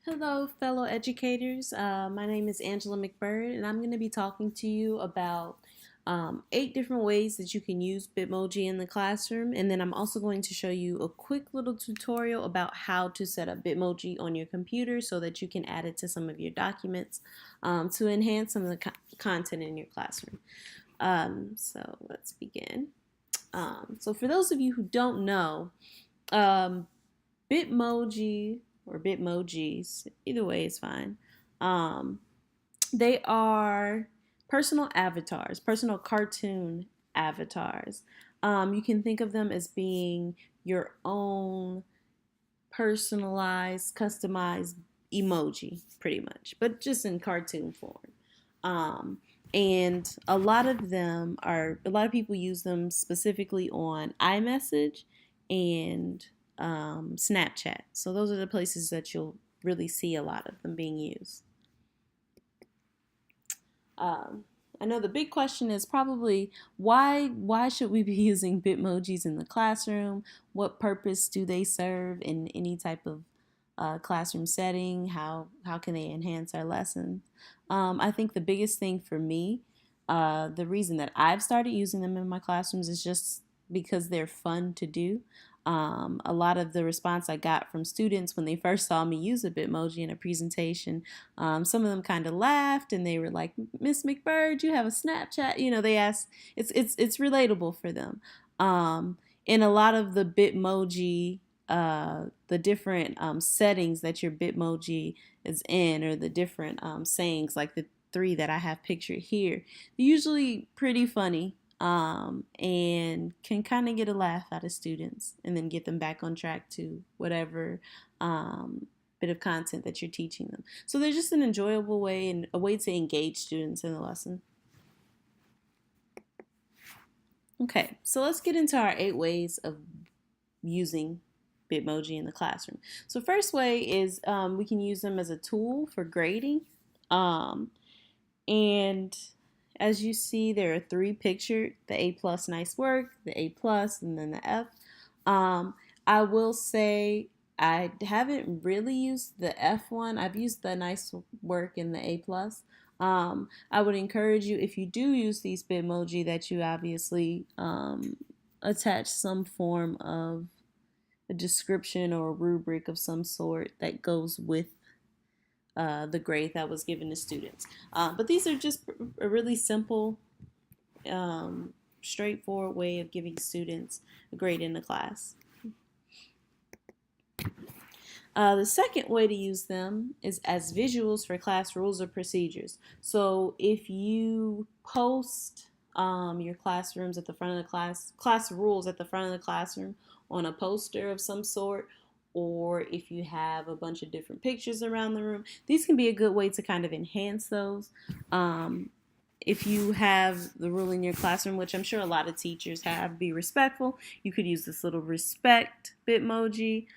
Hello, fellow educators. My name is Angela McBird, and I'm going to be talking to you about 8 different ways that you can use Bitmoji in the classroom. And then I'm also going to show you a quick little tutorial about how to set up Bitmoji on your computer so that you can add it to some of your documents to enhance some of the content in your classroom. So let's begin. So for those of you who don't know, um, Bitmoji or Bitmojis, either way is fine. Um, they are personal avatars, personal cartoon avatars. You can think of them as being your own personalized, customized emoji, pretty much, but just in cartoon form. Um, and a lot of people use them specifically on iMessage and Snapchat. So those are the places that you'll really see a lot of them being used. Um, I know the big question is probably why should we be using Bitmojis in the classroom? What purpose do they serve in any type of classroom setting? How can they enhance our lessons? I think the biggest thing for me, the reason that I've started using them in my classrooms is just because they're fun to do. A lot of the response I got from students when they first saw me use a Bitmoji in a presentation, some of them kind of laughed and they were like, "Miss McBird, you have a Snapchat?" They asked. It's relatable for them. In a lot of the Bitmoji, the different settings that your Bitmoji is in, or the different sayings, like the 3 that I have pictured here, they're usually pretty funny and can kind of get a laugh out of students and then get them back on track to whatever bit of content that you're teaching them. So they're just an enjoyable way and a way to engage students in the lesson. Okay, so let's get into our 8 ways of using Bitmoji in the classroom. So first way is we can use them as a tool for grading. Um, and as you see, there are 3 pictured: the A plus, nice work, the A plus, and then the F. I will say I haven't really used the F one. I've used the nice work and the A plus. I would encourage you, if you do use these Bitmoji, that you obviously attach some form of a description or a rubric of some sort that goes with the grade that was given to students. But these are just a really simple, straightforward way of giving students a grade in the class. The second way to use them is as visuals for class rules or procedures. So if you post your classrooms at the front of the class rules at the front of the classroom on a poster of some sort, or if you have a bunch of different pictures around the room, these can be a good way to kind of enhance those. If you have the rule in your classroom, which I'm sure a lot of teachers have, be respectful, you could use this little respect Bitmoji.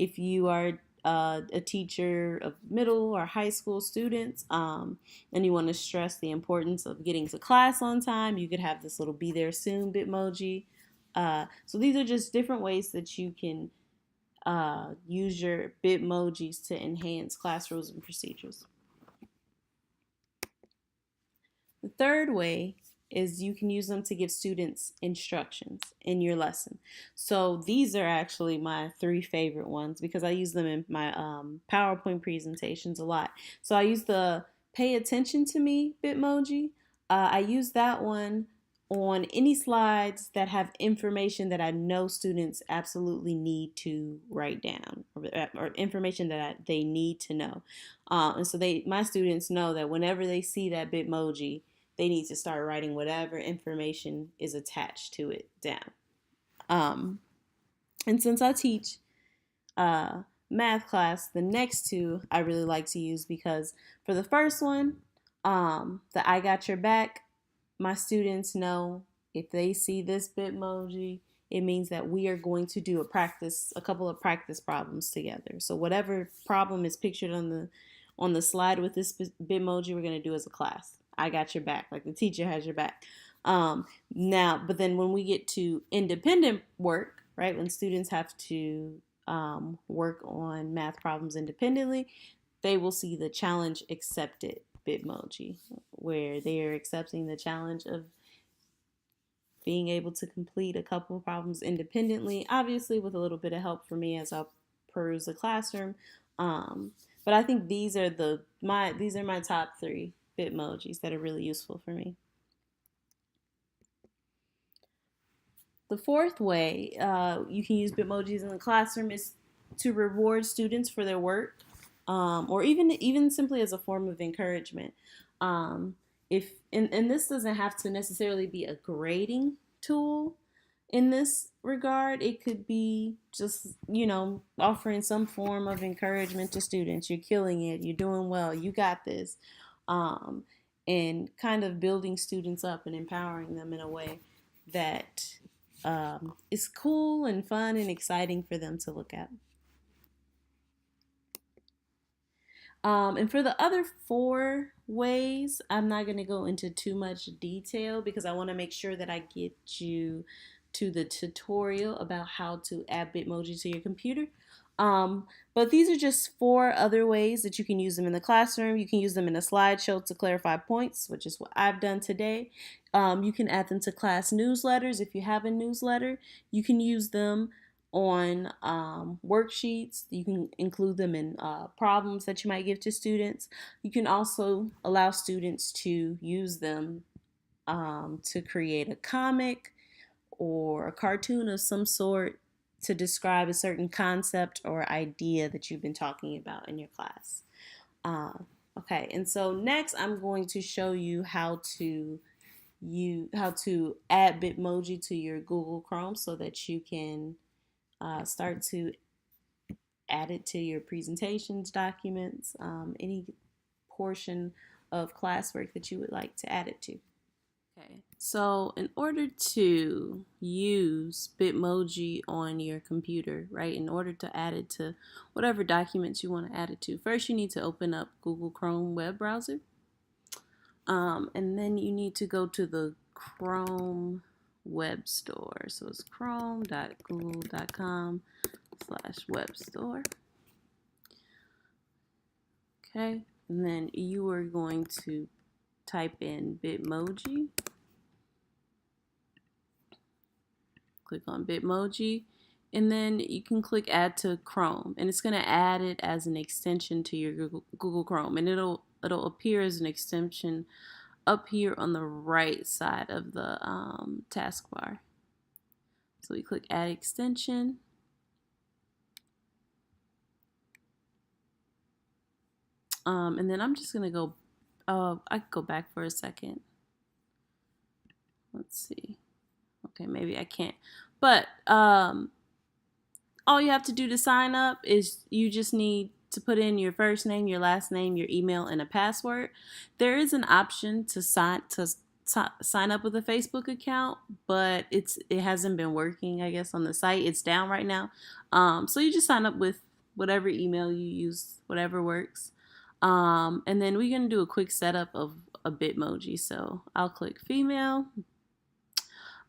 If you are a teacher of middle or high school students, and you want to stress the importance of getting to class on time, you could have this little be there soon Bitmoji. So these are just different ways that you can use your Bitmojis to enhance class rules and procedures. The third way is you can use them to give students instructions in your lesson. So these are actually my 3 favorite ones because I use them in my PowerPoint presentations a lot. So I use the pay attention to me Bitmoji. I use that one on any slides that have information that I know students absolutely need to write down, or information that they need to know. And so my students know that whenever they see that Bitmoji, they need to start writing whatever information is attached to it down. And since I teach math class, the next 2 I really like to use because for the first one, the I got your back, my students know if they see this Bitmoji, it means that we are going to do a couple of practice problems together. So whatever problem is pictured on the slide with this Bitmoji, we're going to do as a class. I got your back, like the teacher has your back. But then when we get to independent work, right, when students have to work on math problems independently, they will see the challenge accepted Bitmoji, where they are accepting the challenge of being able to complete a couple of problems independently, obviously with a little bit of help from me as I peruse the classroom. Um, but I think these are my top three Bitmojis that are really useful for me. The fourth way you can use Bitmojis in the classroom is to reward students for their work, or even simply as a form of encouragement. Um, if and this doesn't have to necessarily be a grading tool in this regard. It could be just offering some form of encouragement to students. You're killing it. You're doing well. You got this. Um, and kind of building students up and empowering them in a way that is cool and fun and exciting for them to look at. And for the other four ways, I'm not going to go into too much detail because I want to make sure that I get you to the tutorial about how to add Bitmoji to your computer. But these are just four other ways that you can use them in the classroom. You can use them in a slideshow to clarify points, which is what I've done today. You can add them to class newsletters if you have a newsletter. You can use them on worksheets. You can include them in problems that you might give to students. You can also allow students to use them to create a comic or a cartoon of some sort to describe a certain concept or idea that you've been talking about in your class. Uh, okay, and so next I'm going to show you how to add Bitmoji to your Google Chrome so that you can start to add it to your presentations, documents, any portion of classwork that you would like to add it to. Okay, so in order to use Bitmoji on your computer, right, in order to add it to whatever documents you want to add it to, first you need to open up Google Chrome web browser. And then you need to go to the Chrome web store. So it's chrome.google.com/web store. Okay, and then you are going to type in Bitmoji. Click on Bitmoji, and then you can click Add to Chrome, and it's going to add it as an extension to your Google Chrome, and it'll appear as an extension up here on the right side of the taskbar. So we click Add Extension. And then I'm just going to go, I could go back for a second. Let's see. Okay, maybe I can't. But all you have to do to sign up is you just need to put in your first name, your last name, your email, and a password. There is an option to sign up with a Facebook account, but it hasn't been working, I guess, on the site. It's down right now. So you just sign up with whatever email you use, whatever works. And then we're going to do a quick setup of a Bitmoji. So I'll click female.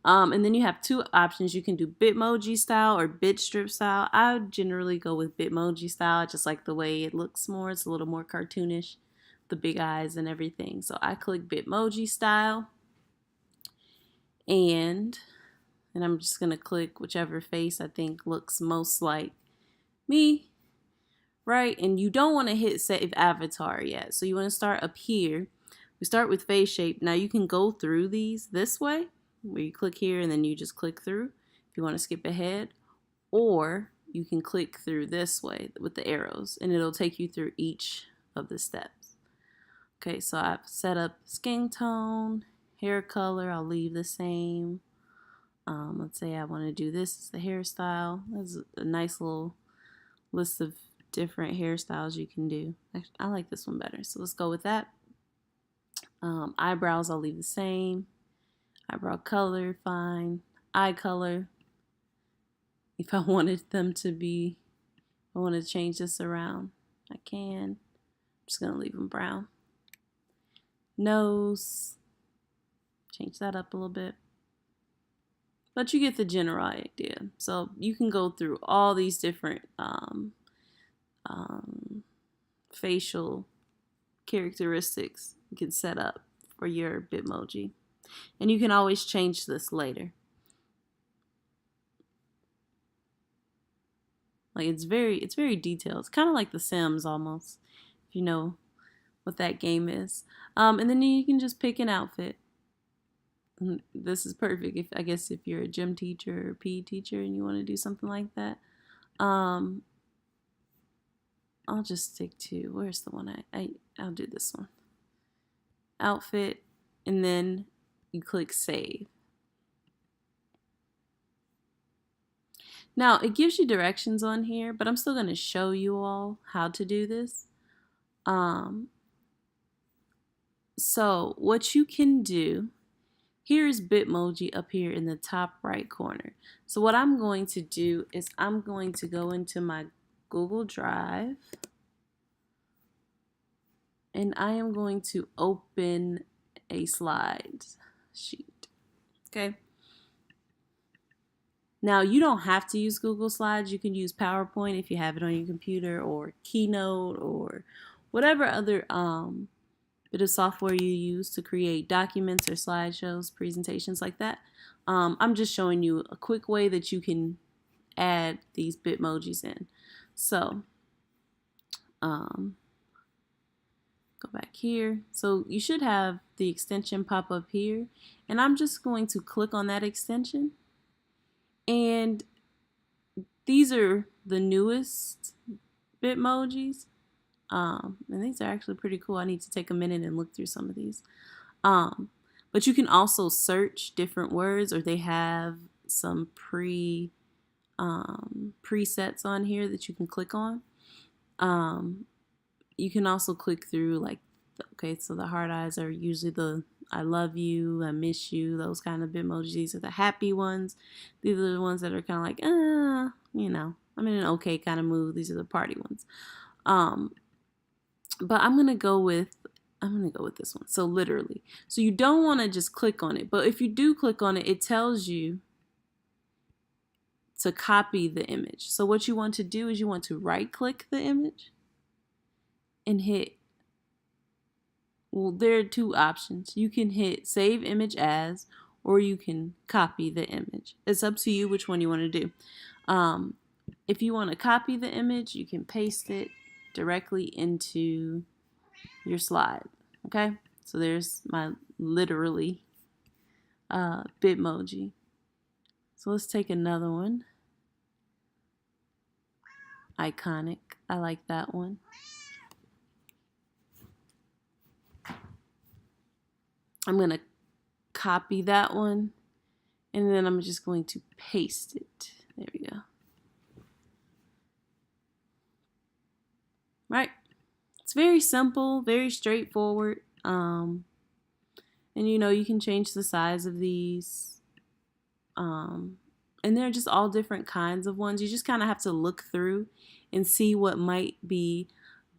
And then you have two options. You can do Bitmoji style or Bitstrip style. I generally go with Bitmoji style. I just like the way it looks more. It's a little more cartoonish, the big eyes and everything. So I click Bitmoji style. And I'm just going to click whichever face I think looks most like me. Right? And you don't want to hit save avatar yet. So you want to start up here. We start with face shape. Now you can go through these this way, where you click here and then you just click through if you want to skip ahead, or you can click through this way with the arrows and it'll take you through each of the steps. Okay, so I've set up skin tone, hair color, I'll leave the same. Let's say I want to do this as the hairstyle. There's a nice little list of different hairstyles you can do. Actually, I like this one better, so let's go with that. Eyebrows, I'll leave the same. Eyebrow color, fine. Eye color, if I wanted them to be, I want to change this around, I can. I'm just going to leave them brown. Nose, change that up a little bit. but you get the general idea. So you can go through all these different um, facial characteristics you can set up for your Bitmoji. And you can always change this later. Like it's very detailed. It's kind of like The Sims almost, if you know what that game is. And then you can just pick an outfit. This is perfect if, I guess, if you're a gym teacher or PE teacher and you want to do something like that. I'll just stick to, where's the one I'll do this one. Outfit, and then you click save. Now it gives you directions on here, but I'm still going to show you all how to do this. So what you can do, here's Bitmoji up here in the top right corner. So what I'm going to do is I'm going to go into my Google Drive and I am going to open a slide sheet. Okay. Now you don't have to use Google Slides. You can use PowerPoint if you have it on your computer, or Keynote, or whatever other bit of software you use to create documents or slideshows, presentations like that. I'm just showing you a quick way that you can add these Bitmojis in. So go back here. So you should have the extension pop up here, and I'm just going to click on that extension, and these are the newest Bitmojis. And these are actually pretty cool. I need to take a minute and look through some of these. But you can also search different words, or they have some presets on here that you can click on. You can also click through, like, okay, so the heart eyes are usually the I love you, I miss you, those kind of Bitmojis. These are the happy ones. These are the ones that are kind of like, you know, I'm in an okay kind of mood. These are the party ones. But I'm gonna go with this one. So literally. So you don't want to just click on it, but if you do click on it, it tells you to copy the image. So what you want to do is you want to right click the image and hit, well, there are two options. You can hit save image as, or you can copy the image. It's up to you which one you want to do. If you want to copy the image, you can paste it directly into your slide. Okay, so there's my literally Bitmoji. So let's take another one. Iconic. I like that one. I'm going to copy that one, and then I'm just going to paste it. There we go. Right. It's very simple, very straightforward. And you know, you can change the size of these. And they're just all different kinds of ones. You just kind of have to look through and see what might be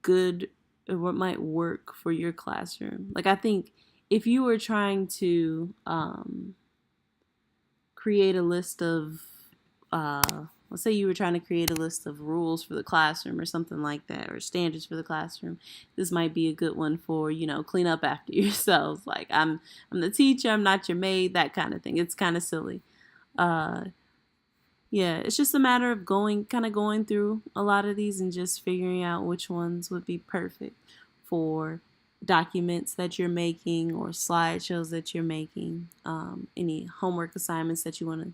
good or what might work for your classroom. Like, I think if you were trying to create a list of, let's say you were trying to create a list of rules for the classroom or something like that, or standards for the classroom, this might be a good one for, you know, clean up after yourselves. Like, I'm the teacher, I'm not your maid, that kind of thing. It's kind of silly. Yeah, it's just a matter of going through a lot of these and just figuring out which ones would be perfect for documents that you're making or slideshows that you're making, any homework assignments that you want to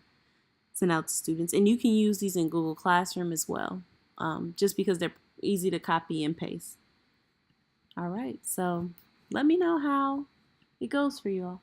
send out to students. And you can use these in Google Classroom as well, just because they're easy to copy and paste. All right, so let me know how it goes for you all.